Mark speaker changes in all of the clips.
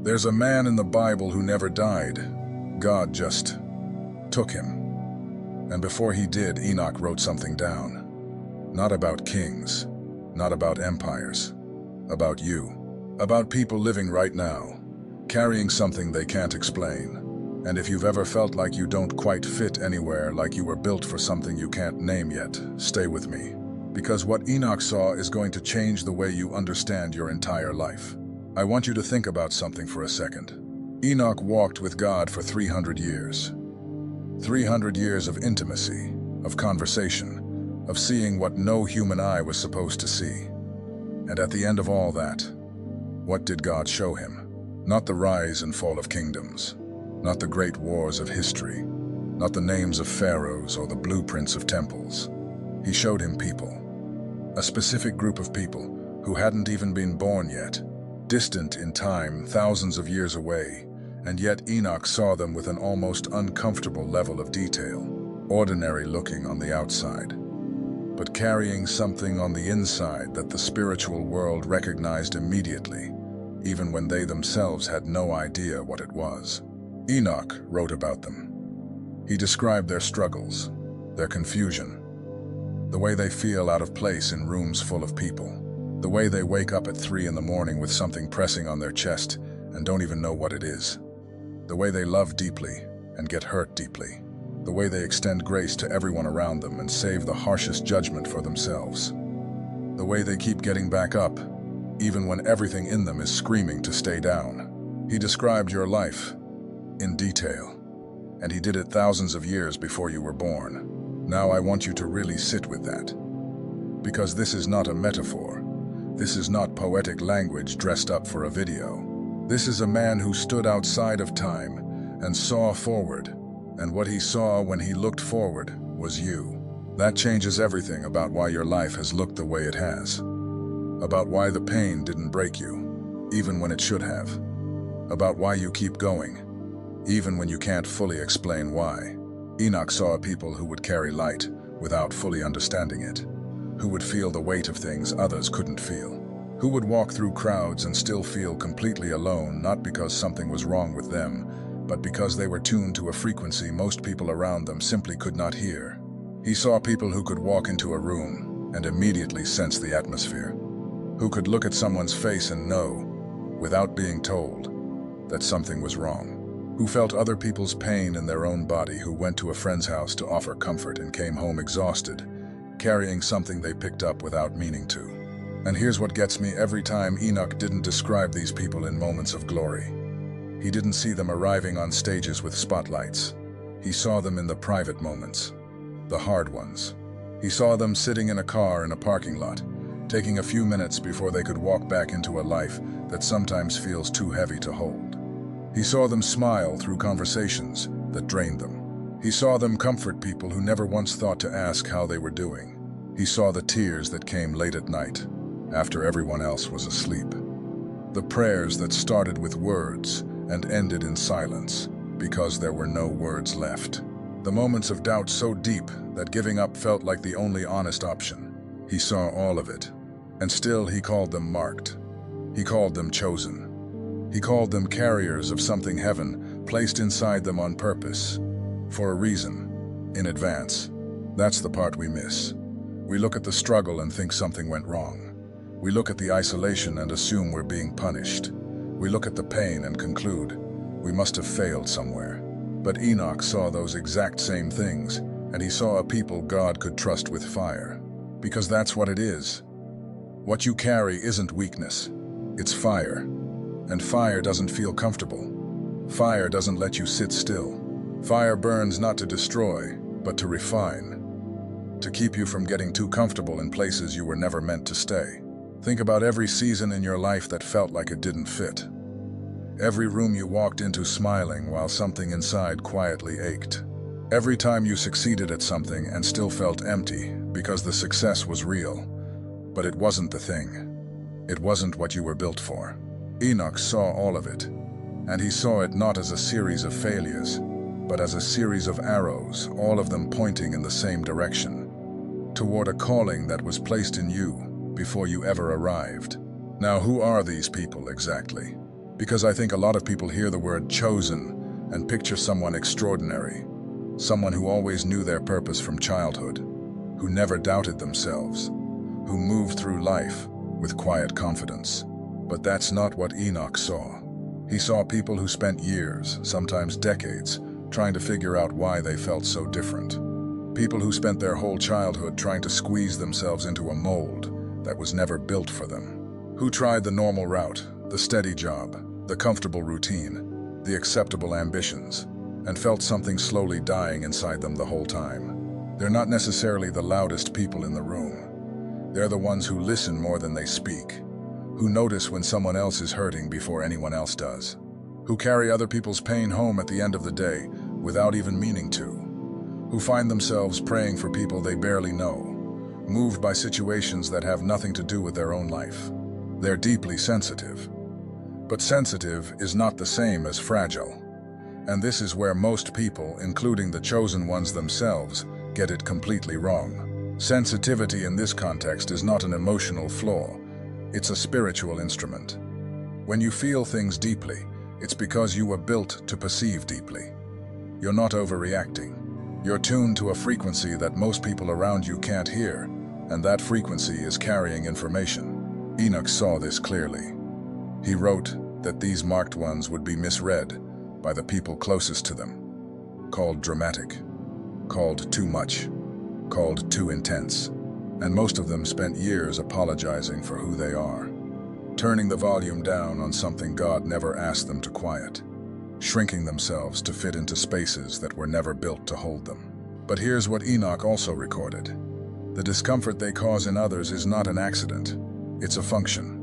Speaker 1: There's a man in the Bible who never died. God just took him. And before he did, Enoch wrote something down. Not about kings, not about empires, about you. About people living right now, carrying something they can't explain. And if you've ever felt like you don't quite fit anywhere, like you were built for something you can't name yet, stay with me. Because what Enoch saw is going to change the way you understand your entire life. I want you to think about something for a second. Enoch walked with God for 300 years. 300 years of intimacy, of conversation, of seeing what no human eye was supposed to see. And at the end of all that, what did God show him? Not the rise and fall of kingdoms, not the great wars of history, not the names of pharaohs or the blueprints of temples. He showed him people, a specific group of people who hadn't even been born yet, distant in time, thousands of years away, and yet Enoch saw them with an almost uncomfortable level of detail, ordinary looking on the outside, but carrying something on the inside that the spiritual world recognized immediately, even when they themselves had no idea what it was. Enoch wrote about them. He described their struggles, their confusion, the way they feel out of place in rooms full of people, the way they wake up at 3 in the morning with something pressing on their chest and don't even know what it is, the way they love deeply and get hurt deeply, the way they extend grace to everyone around them and save the harshest judgment for themselves, the way they keep getting back up, even when everything in them is screaming to stay down. He described your life in detail, and he did it thousands of years before you were born. Now I want you to really sit with that, because this is not a metaphor. This is not poetic language dressed up for a video. This is a man who stood outside of time and saw forward, and what he saw when he looked forward was you. That changes everything about why your life has looked the way it has, about why the pain didn't break you, even when it should have, about why you keep going, even when you can't fully explain why. Enoch saw a people who would carry light without fully understanding it, who would feel the weight of things others couldn't feel, who would walk through crowds and still feel completely alone, not because something was wrong with them, but because they were tuned to a frequency most people around them simply could not hear. He saw people who could walk into a room and immediately sense the atmosphere, who could look at someone's face and know, without being told, that something was wrong, who felt other people's pain in their own body, who went to a friend's house to offer comfort and came home exhausted, carrying something they picked up without meaning to. And here's what gets me every time: Enoch didn't describe these people in moments of glory. He didn't see them arriving on stages with spotlights. He saw them in the private moments, the hard ones. He saw them sitting in a car in a parking lot, taking a few minutes before they could walk back into a life that sometimes feels too heavy to hold. He saw them smile through conversations that drained them. He saw them comfort people who never once thought to ask how they were doing. He saw the tears that came late at night, after everyone else was asleep. The prayers that started with words and ended in silence, because there were no words left. The moments of doubt so deep that giving up felt like the only honest option. He saw all of it, and still he called them marked. He called them chosen. He called them carriers of something heaven placed inside them on purpose, for a reason, in advance. That's the part we miss. We look at the struggle and think something went wrong. We look at the isolation and assume we're being punished. We look at the pain and conclude we must have failed somewhere. But Enoch saw those exact same things, and he saw a people God could trust with fire. Because that's what it is. What you carry isn't weakness, it's fire. And fire doesn't feel comfortable. Fire doesn't let you sit still. Fire burns not to destroy, but to refine. To keep you from getting too comfortable in places you were never meant to stay. Think about every season in your life that felt like it didn't fit. Every room you walked into smiling while something inside quietly ached. Every time you succeeded at something and still felt empty because the success was real, but it wasn't the thing. It wasn't what you were built for. Enoch saw all of it, and he saw it not as a series of failures, but as a series of arrows, all of them pointing in the same direction, toward a calling that was placed in you before you ever arrived. Now, who are these people exactly? Because I think a lot of people hear the word chosen and picture someone extraordinary, someone who always knew their purpose from childhood, who never doubted themselves, who moved through life with quiet confidence. But that's not what Enoch saw. He saw people who spent years, sometimes decades, trying to figure out why they felt so different. People who spent their whole childhood trying to squeeze themselves into a mold that was never built for them. Who tried the normal route, the steady job, the comfortable routine, the acceptable ambitions, and felt something slowly dying inside them the whole time. They're not necessarily the loudest people in the room. They're the ones who listen more than they speak, who notice when someone else is hurting before anyone else does, who carry other people's pain home at the end of the day without even meaning to, who find themselves praying for people they barely know, moved by situations that have nothing to do with their own life. They're deeply sensitive. But sensitive is not the same as fragile. And this is where most people, including the chosen ones themselves, get it completely wrong. Sensitivity in this context is not an emotional flaw. It's a spiritual instrument. When you feel things deeply, it's because you were built to perceive deeply. You're not overreacting. You're tuned to a frequency that most people around you can't hear, and that frequency is carrying information. Enoch saw this clearly. He wrote that these marked ones would be misread by the people closest to them, called dramatic, called too much, called too intense, and most of them spent years apologizing for who they are, turning the volume down on something God never asked them to quiet, shrinking themselves to fit into spaces that were never built to hold them. But here's what Enoch also recorded. The discomfort they cause in others is not an accident, it's a function.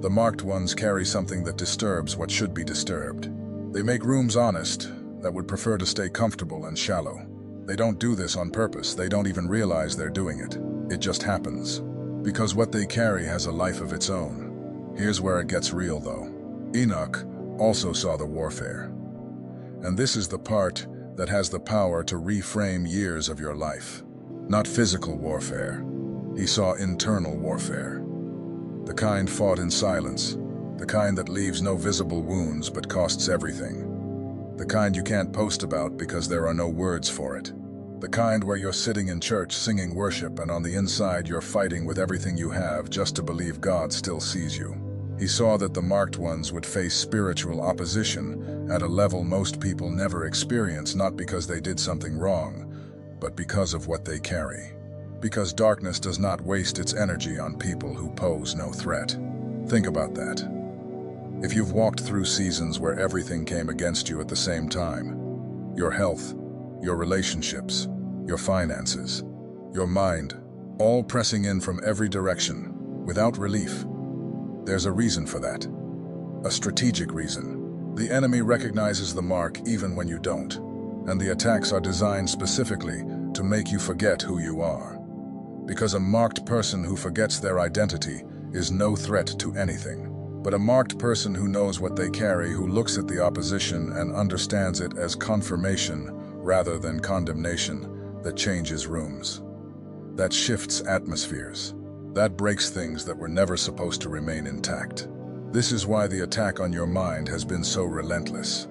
Speaker 1: The marked ones carry something that disturbs what should be disturbed. They make rooms honest that would prefer to stay comfortable and shallow. They don't do this on purpose, they don't even realize they're doing it. It just happens. Because what they carry has a life of its own. Here's where it gets real though. Enoch also saw the warfare. And this is the part that has the power to reframe years of your life. Not physical warfare. He saw internal warfare. The kind fought in silence. The kind that leaves no visible wounds but costs everything. The kind you can't post about because there are no words for it. The kind where you're sitting in church singing worship and on the inside you're fighting with everything you have just to believe God still sees you. He saw that the marked ones would face spiritual opposition at a level most people never experience, not because they did something wrong, but because of what they carry. Because darkness does not waste its energy on people who pose no threat. Think about that. If you've walked through seasons where everything came against you at the same time, your health, your relationships, your finances, your mind, all pressing in from every direction, without relief, there's a reason for that. A strategic reason. The enemy recognizes the mark even when you don't, and the attacks are designed specifically to make you forget who you are. Because a marked person who forgets their identity is no threat to anything. But a marked person who knows what they carry, who looks at the opposition and understands it as confirmation rather than condemnation, that changes rooms. That shifts atmospheres. That breaks things that were never supposed to remain intact. This is why the attack on your mind has been so relentless.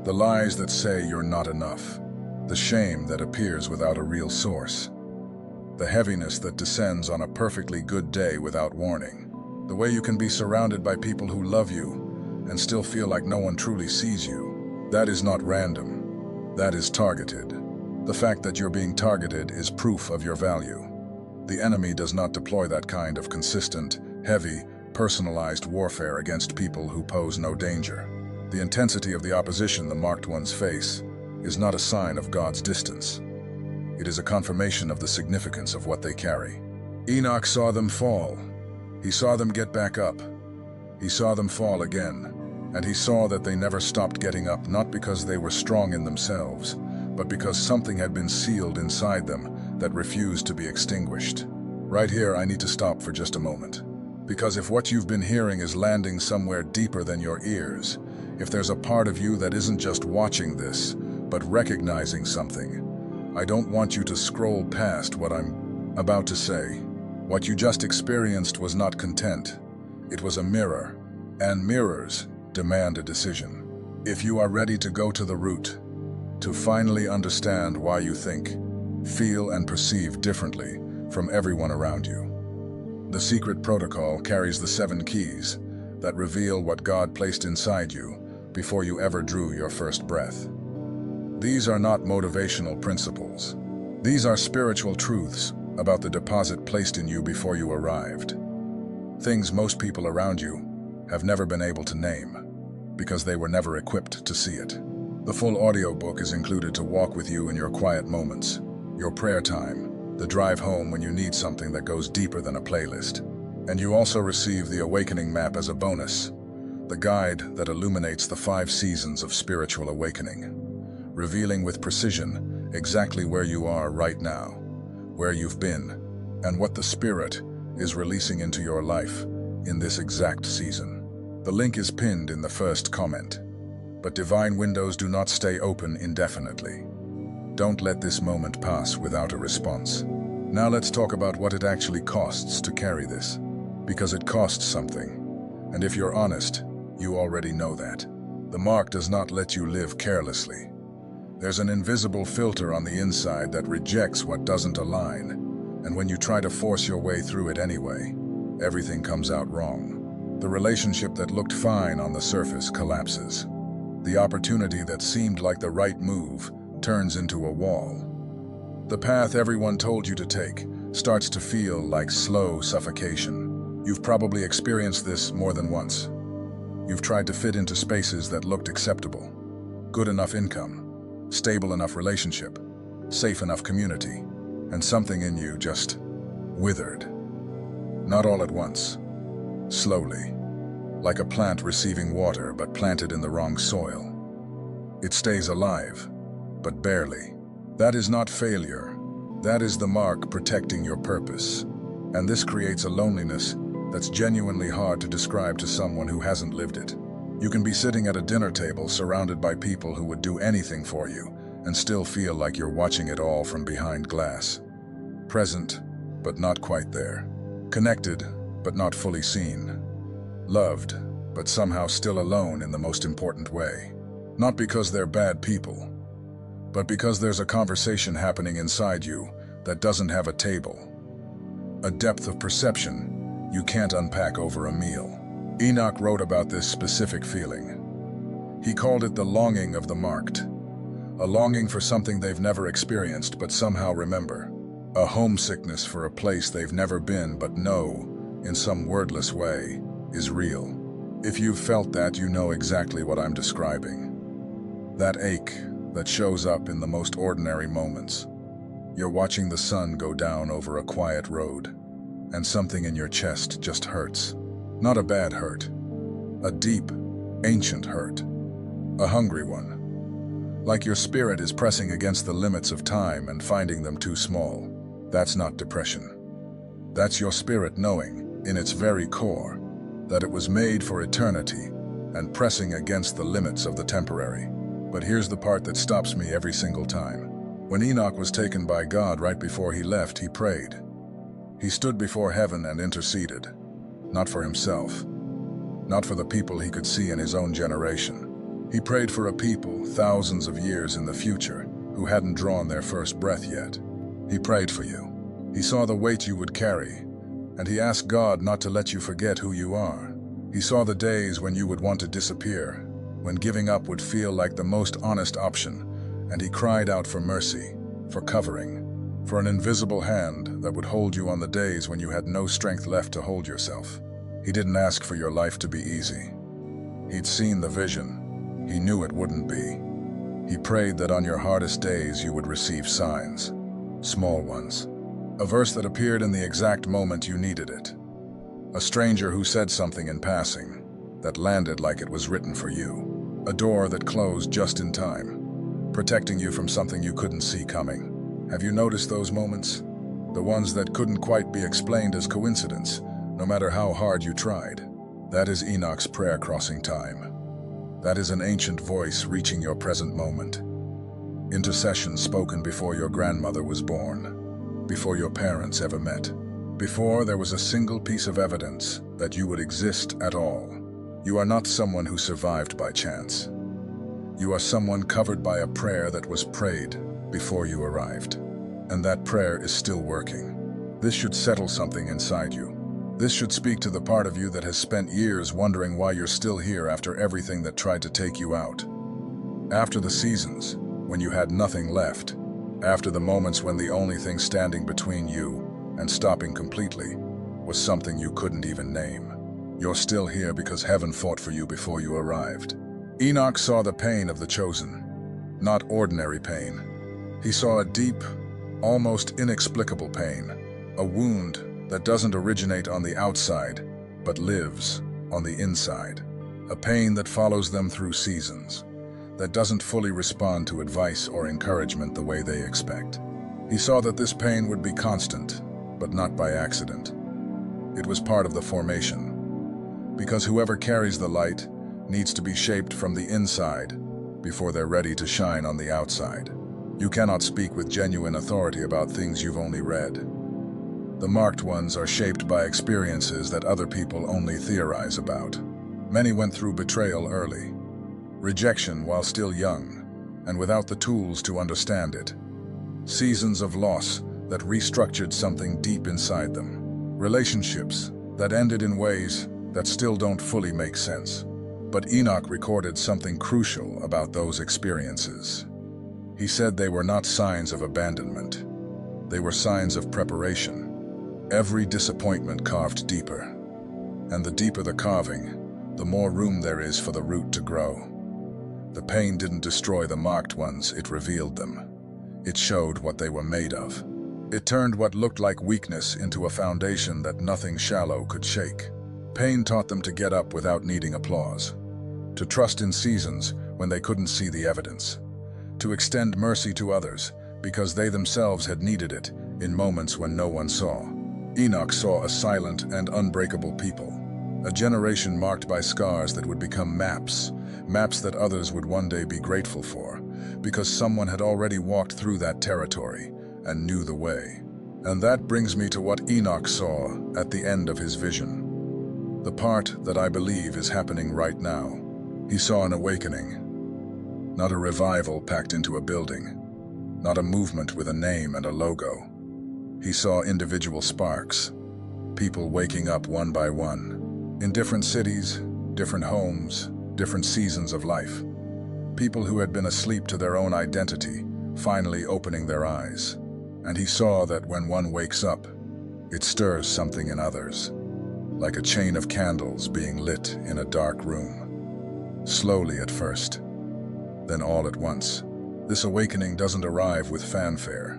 Speaker 1: The lies that say you're not enough. The shame that appears without a real source. The heaviness that descends on a perfectly good day without warning. The way you can be surrounded by people who love you and still feel like no one truly sees you. That is not random. That is targeted. The fact that you're being targeted is proof of your value. The enemy does not deploy that kind of consistent, heavy, personalized warfare against people who pose no danger. The intensity of the opposition the marked ones face is not a sign of God's distance. It is a confirmation of the significance of what they carry. Enoch saw them fall. He saw them get back up. He saw them fall again. And he saw that they never stopped getting up, not because they were strong in themselves, but because something had been sealed inside them that refused to be extinguished. Right here, I need to stop for just a moment. Because if what you've been hearing is landing somewhere deeper than your ears, if there's a part of you that isn't just watching this, but recognizing something, I don't want you to scroll past what I'm about to say. What you just experienced was not content. It was a mirror. And mirrors demand a decision. If you are ready to go to the root, to finally understand why you think, feel, and perceive differently from everyone around you. The secret protocol carries the 7 keys that reveal what God placed inside you before you ever drew your first breath. These are not motivational principles. These are spiritual truths about the deposit placed in you before you arrived. Things most people around you have never been able to name because they were never equipped to see it. The full audiobook is included to walk with you in your quiet moments, your prayer time, the drive home when you need something that goes deeper than a playlist. And you also receive the Awakening Map as a bonus, the guide that illuminates the 5 seasons of spiritual awakening, revealing with precision exactly where you are right now, where you've been, and what the Spirit is releasing into your life in this exact season. The link is pinned in the first comment. But divine windows do not stay open indefinitely. Don't let this moment pass without a response. Now let's talk about what it actually costs to carry this. Because it costs something. And if you're honest, you already know that. The mark does not let you live carelessly. There's an invisible filter on the inside that rejects what doesn't align. And when you try to force your way through it anyway, everything comes out wrong. The relationship that looked fine on the surface collapses. The opportunity that seemed like the right move turns into a wall. The path everyone told you to take starts to feel like slow suffocation. You've probably experienced this more than once. You've tried to fit into spaces that looked acceptable. Good enough income, stable enough relationship, safe enough community, and something in you just withered. Not all at once, slowly. Like a plant receiving water but planted in the wrong soil. It stays alive, but barely. That is not failure. That is the mark protecting your purpose. And this creates a loneliness that's genuinely hard to describe to someone who hasn't lived it. You can be sitting at a dinner table surrounded by people who would do anything for you and still feel like you're watching it all from behind glass. Present, but not quite there. Connected, but not fully seen. Loved, but somehow still alone in the most important way. Not because they're bad people, but because there's a conversation happening inside you that doesn't have a table. A depth of perception you can't unpack over a meal. Enoch wrote about this specific feeling. He called it the longing of the marked. A longing for something they've never experienced but somehow remember. A homesickness for a place they've never been but know, in some wordless way, is real. If you've felt that, you know exactly what I'm describing. That ache that shows up in the most ordinary moments. You're watching the sun go down over a quiet road, and something in your chest just hurts. Not a bad hurt. A deep, ancient hurt. A hungry one. Like your spirit is pressing against the limits of time and finding them too small. That's not depression. That's your spirit knowing, in its very core, that it was made for eternity and pressing against the limits of the temporary. But here's the part that stops me every single time. When Enoch was taken by God right before he left, he prayed. He stood before heaven and interceded. Not for himself. Not for the people he could see in his own generation. He prayed for a people thousands of years in the future who hadn't drawn their first breath yet. He prayed for you. He saw the weight you would carry. And he asked God not to let you forget who you are. He saw the days when you would want to disappear, when giving up would feel like the most honest option, and he cried out for mercy, for covering, for an invisible hand that would hold you on the days when you had no strength left to hold yourself. He didn't ask for your life to be easy. He'd seen the vision. He knew it wouldn't be. He prayed that on your hardest days you would receive signs, small ones. A verse that appeared in the exact moment you needed it. A stranger who said something in passing that landed like it was written for you. A door that closed just in time, protecting you from something you couldn't see coming. Have you noticed those moments? The ones that couldn't quite be explained as coincidence, no matter how hard you tried. That is Enoch's prayer crossing time. That is an ancient voice reaching your present moment. Intercession spoken before your grandmother was born. Before your parents ever met. Before there was a single piece of evidence that you would exist at all. You are not someone who survived by chance. You are someone covered by a prayer that was prayed before you arrived. And that prayer is still working. This should settle something inside you. This should speak to the part of you that has spent years wondering why you're still here after everything that tried to take you out. After the seasons, when you had nothing left, after the moments when the only thing standing between you and stopping completely was something you couldn't even name. You're still here because heaven fought for you before you arrived. Enoch saw the pain of the chosen, not ordinary pain. He saw a deep, almost inexplicable pain, a wound that doesn't originate on the outside, but lives on the inside. A pain that follows them through seasons, that doesn't fully respond to advice or encouragement the way they expect. He saw that this pain would be constant, but not by accident. It was part of the formation, because whoever carries the light needs to be shaped from the inside before they're ready to shine on the outside. You cannot speak with genuine authority about things you've only read. The marked ones are shaped by experiences that other people only theorize about. Many went through betrayal early, rejection while still young, and without the tools to understand it. Seasons of loss that restructured something deep inside them. Relationships that ended in ways that still don't fully make sense. But Enoch recorded something crucial about those experiences. He said they were not signs of abandonment. They were signs of preparation. Every disappointment carved deeper. And the deeper the carving, the more room there is for the root to grow. The pain didn't destroy the marked ones, it revealed them. It showed what they were made of. It turned what looked like weakness into a foundation that nothing shallow could shake. Pain taught them to get up without needing applause, to trust in seasons when they couldn't see the evidence, to extend mercy to others because they themselves had needed it in moments when no one saw. Enoch saw a silent and unbreakable people, a generation marked by scars that would become maps that others would one day be grateful for, because someone had already walked through that territory and knew the way. And that brings me to what Enoch saw at the end of his vision. The part that I believe is happening right now. He saw an awakening, not a revival packed into a building, not a movement with a name and a logo. He saw individual sparks, people waking up one by one, in different cities, different homes, different seasons of life. People who had been asleep to their own identity, finally opening their eyes. And he saw that when one wakes up, it stirs something in others, like a chain of candles being lit in a dark room. Slowly at first, then all at once. This awakening doesn't arrive with fanfare.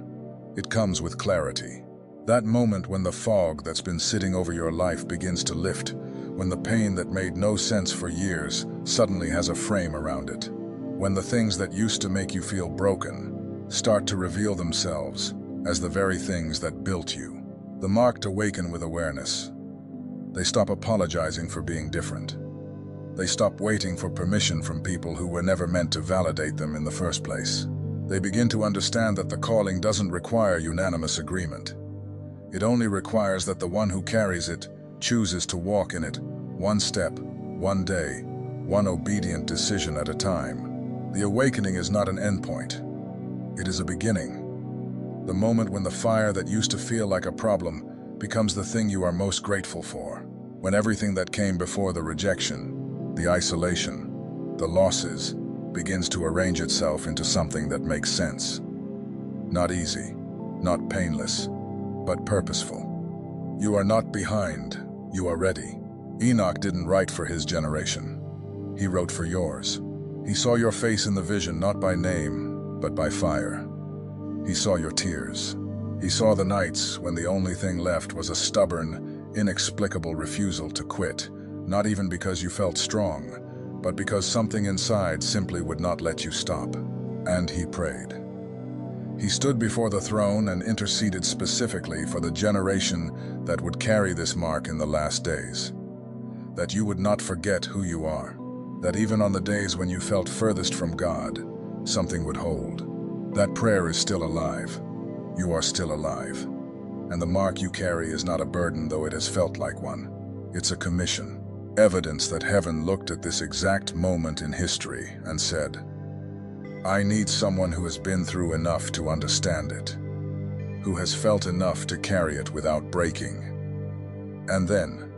Speaker 1: It comes with clarity. That moment when the fog that's been sitting over your life begins to lift, when the pain that made no sense for years suddenly has a frame around it. When the things that used to make you feel broken start to reveal themselves as the very things that built you. The marked awaken with awareness. They stop apologizing for being different. They stop waiting for permission from people who were never meant to validate them in the first place. They begin to understand that the calling doesn't require unanimous agreement. It only requires that the one who carries it chooses to walk in it, one step, one day, one obedient decision at a time. The awakening is not an endpoint. It is a beginning. The moment when the fire that used to feel like a problem becomes the thing you are most grateful for. When everything that came before the rejection, the isolation, the losses, begins to arrange itself into something that makes sense. Not easy, not painless, but purposeful. You are not behind, you are ready. Enoch didn't write for his generation. He wrote for yours. He saw your face in the vision not by name, but by fire. He saw your tears. He saw the nights when the only thing left was a stubborn, inexplicable refusal to quit, not even because you felt strong, but because something inside simply would not let you stop. And he prayed. He stood before the throne and interceded specifically for the generation that would carry this mark in the last days. That you would not forget who you are. That even on the days when you felt furthest from God, something would hold. That prayer is still alive. You are still alive. And the mark you carry is not a burden, though it has felt like one. It's a commission. Evidence that heaven looked at this exact moment in history and said, I need someone who has been through enough to understand it, who has felt enough to carry it without breaking. And then,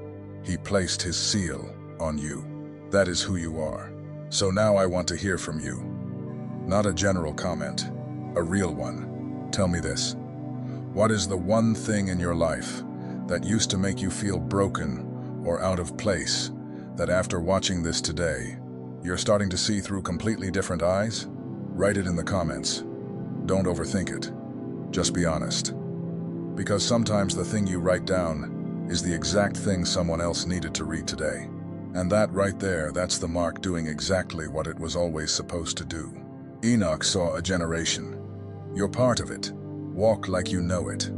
Speaker 1: he placed his seal on you. That is who you are. So now I want to hear from you. Not a general comment, a real one. Tell me this. What is the one thing in your life that used to make you feel broken or out of place, that after watching this today, you're starting to see through completely different eyes? Write it in the comments. Don't overthink it. Just be honest. Because sometimes the thing you write down is the exact thing someone else needed to read today. And that right there, that's the mark doing exactly what it was always supposed to do. Enoch saw a generation. You're part of it. Walk like you know it.